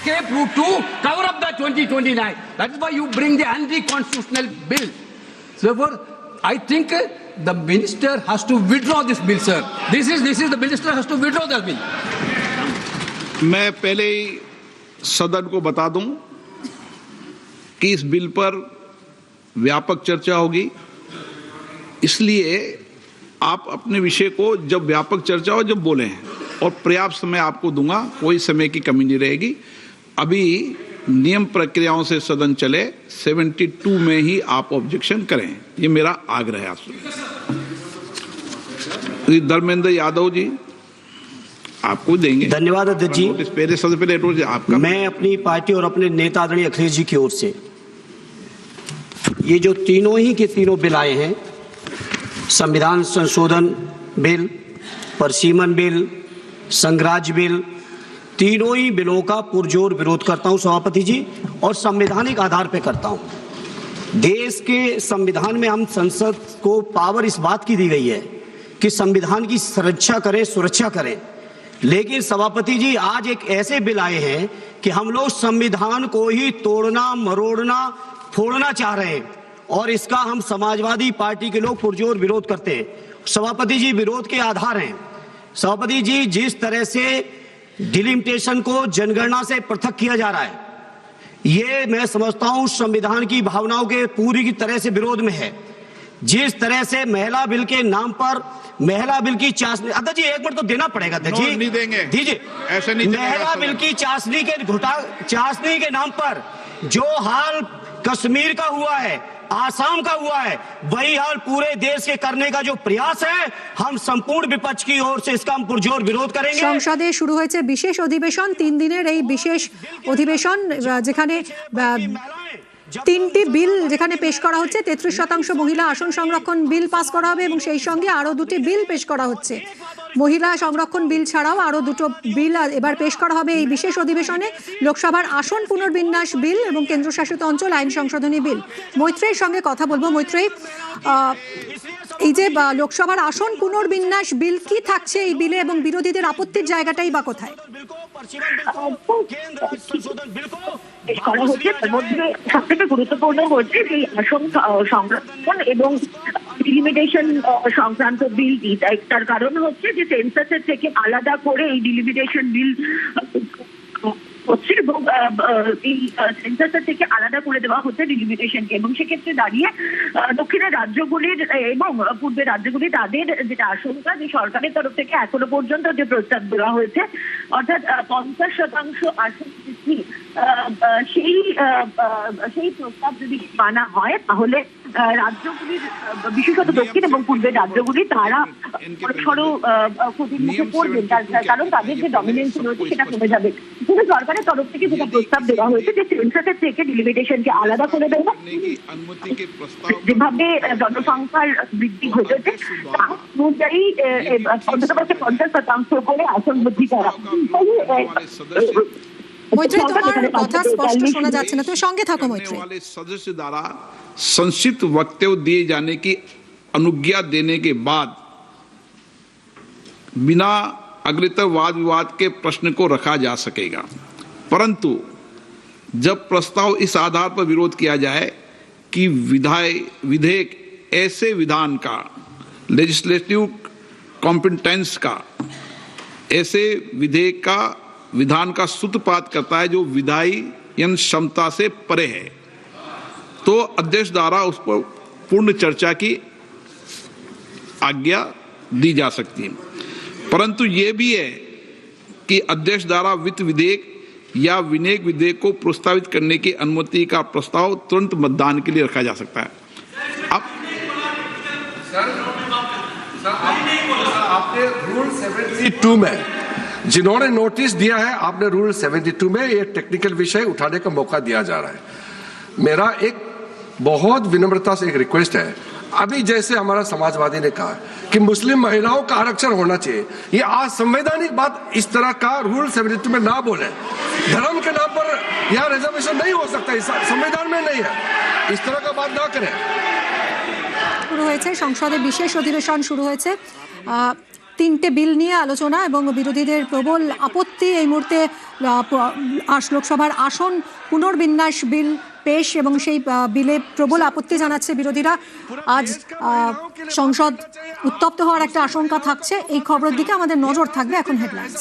escape route to cover up the 2029. That is why you bring the anti-constitutional bill. Therefore, I think the minister has to withdraw this bill, sir. This is the minister has to withdraw the bill. मैं पहले ही सदन को बता दूं कि इस bill पर व्यापक चर्चा होगी, इसलिए आप अपने विषय को जब व्यापक चर्चा हो जब बोलें, और पर्याप्त समय आपको दूंगा, कोई समय की कमी नहीं रहेगी। अभी नियम प्रक्रियाओं से सदन चले, 72 में ही आप ऑब्जेक्शन करें, ये मेरा आग्रह है आपसे। धर्मेंद्र यादव जी आपको देंगे। धन्यवाद अध्यक्ष जी। सबसे पहले आपका, मैं अपनी पार्टी और अपने नेता आदरणीय अखिलेश जी की ओर से ये जो तीनों ही के तीनों बिल आए हैं, संविधान संशोधन बिल, परसीमन बिल, संघराज्य बिल, तीनों ही बिलों का पुरजोर विरोध करता हूं सभापति जी, और संवैधानिक आधार पर करता हूं। देश के संविधान में हम संसद को पावर इस बात की दी गई है कि संविधान की सुरक्षा करें, सुरक्षा करें, लेकिन सभापति जी आज एक ऐसे बिल आए हैं कि हम लोग संविधान को ही तोड़ना, मरोड़ना, फोड़ना चाह रहे हैं, और इसका हम समाजवादी पार्टी के लोग पुरजोर विरोध करते हैं। सभापति जी, विरोध के आधार हैं सभापति जी, जिस तरह से डिलिमिटेशन को जनगणना से पृथक किया जा रहा है, ये मैं समझता हूं संविधान की भावनाओं के पूरी की तरह से विरोध में है। जिस तरह से महिला बिल के नाम पर महिला बिल की चाशनी, अध्यक्ष जी एक मिनट तो देना पड़ेगा अध्यक्ष जी, नहीं देंगे, दीजिए। ऐसे नहीं, महिला बिल की चाशनी के नाम पर जो हाल कश्मीर का हुआ है, आसाम का हुआ है, वही हाल पूरे देश के करने का जो प्रयास है, हम संपूर्ण विपक्ष की ओर से इसका हम पुरजोर विरोध करेंगे। সংসদে শুরু হয়েছে বিশেষ অধিবেশন, 3 দিনের এই বিশেষ অধিবেশন, যেখানে তিনটি বিল যেখানে পেশ করা হচ্ছে। 33% মহিলা আসন সংরক্ষণ বিল পাস করা হবে এবং সেই সঙ্গে আরো দুটি বিল পেশ করা হচ্ছে। মহিলা সংরক্ষণ বিল ছাড়াও আরো দুটো বিল এবার পেশ করা হবে এই বিশেষ অধিবেশনে। লোকসভার আসন পুনর্বিন্যাস বিল এবং কেন্দ্রশাসিত অঞ্চল আইন সংশোধনী বিল। মৈত্রেয়ীর সঙ্গে কথা বলবো। মৈত্রেয়ী, এই যে লোকসভার আসন পুনর্বিন্যাস বিল, কি থাকছে এই বিলে এবং বিরোধীদের আপত্তির জায়গাটাই বা কোথায়? সবথেকে গুরুত্বপূর্ণ হচ্ছে যে আসন সংরক্ষণ এবং ডিলিমিটেশন সংক্রান্ত বিলটি। তার কারণ হচ্ছে যে সেন্সাসের থেকে আলাদা করে এই ডিলিমিটেশন বিল হচ্ছে এবং এই সেন্সাসের থেকে আলাদা করে দেওয়া হচ্ছে ডিলিমিটেশনকে, এবং সেক্ষেত্রে দাঁড়িয়ে দক্ষিণের রাজ্যগুলির এবং পূর্বের রাজ্যগুলি তাদের যেটা আশঙ্কা যে সরকারের তরফ থেকে এখনো পর্যন্ত যে প্রস্তাব দেওয়া হয়েছে, অর্থাৎ 50% আসন বৃদ্ধি, সেই প্রস্তাব যদি মানা হয় তাহলে রাজ্যগুলির, বিশেষত দক্ষিণ এবং পূর্বের রাজ্যগুলি, তারা বড়সড় ক্ষতির মুখে পড়বেন, কারণ তাদের যে ডমিনেন্স রয়েছে সেটা কমে যাবে। কিন্তু সরকারের তরফ থেকে যেটা প্রস্তাব দেওয়া হয়েছে যে সেন্সাসের থেকে ডিলিমিটেশনকে আলাদা করে দেওয়া, যেভাবে জনসংখ্যার বৃদ্ধি ঘটেছে তার অনুযায়ী অন্ততপক্ষে 50% করে আসন বৃদ্ধি করা। सदस्य द्वारा संक्षिप्त वक्तव्य दिए जाने की अनुज्ञा देने के बाद बिना अग्रतर वाद विवाद के प्रश्न को रखा जा सकेगा, परंतु जब प्रस्ताव इस आधार पर विरोध किया जाए कि विधेयक ऐसे विधान का, लेजिस्लेटिव कॉम्पिटेंस का, ऐसे विधेयक का, विधान का सूत्रपात करता है जो विधायन क्षमता से परे है, तो अध्यक्ष द्वारा उस पर पूर्ण चर्चा की आज्ञा दी जा सकती है। परंतु ये भी है कि अध्यक्ष द्वारा वित्त विधेयक या विनियोग विधेयक को प्रस्तावित करने की अनुमति का प्रस्ताव तुरंत मतदान के लिए रखा जा सकता है। अब आपने रूल 72 में जिन्होंने नोटिस दिया है, आपने रूल 72 में ये टेक्निकल विषय उठाने का मौका दिया जा रहा है। मेरा एक बहुत विनम्रता से एक रिक्वेस्ट है, अभी जैसे हमारा समाजवादी ने कहा कि मुस्लिम महिलाओं का आरक्षण होना चाहिए, ये आज संवैधानिक बात इस तरह का रूल 72 में ना बोले। धर्म के नाम पर यहाँ रिजर्वेशन नहीं हो सकता, संविधान में नहीं है, इस तरह का बात ना करें। শুরু হয়েছে সংসদে বিশেষ অধিবেশন শুরু হয়েছে। তিনটে বিল নিয়ে আলোচনা এবং বিরোধীদের প্রবল আপত্তি। এই মুহূর্তে লোকসভার আসন পুনর্বিন্যাস বিল পেশ এবং সেই বিলে প্রবল আপত্তি জানাচ্ছে বিরোধীরা। আজ সংসদ উত্তপ্ত হওয়ার একটা আশঙ্কা থাকছে। এই খবরের দিকে আমাদের নজর থাকবে। এখন হেডলাইন্স।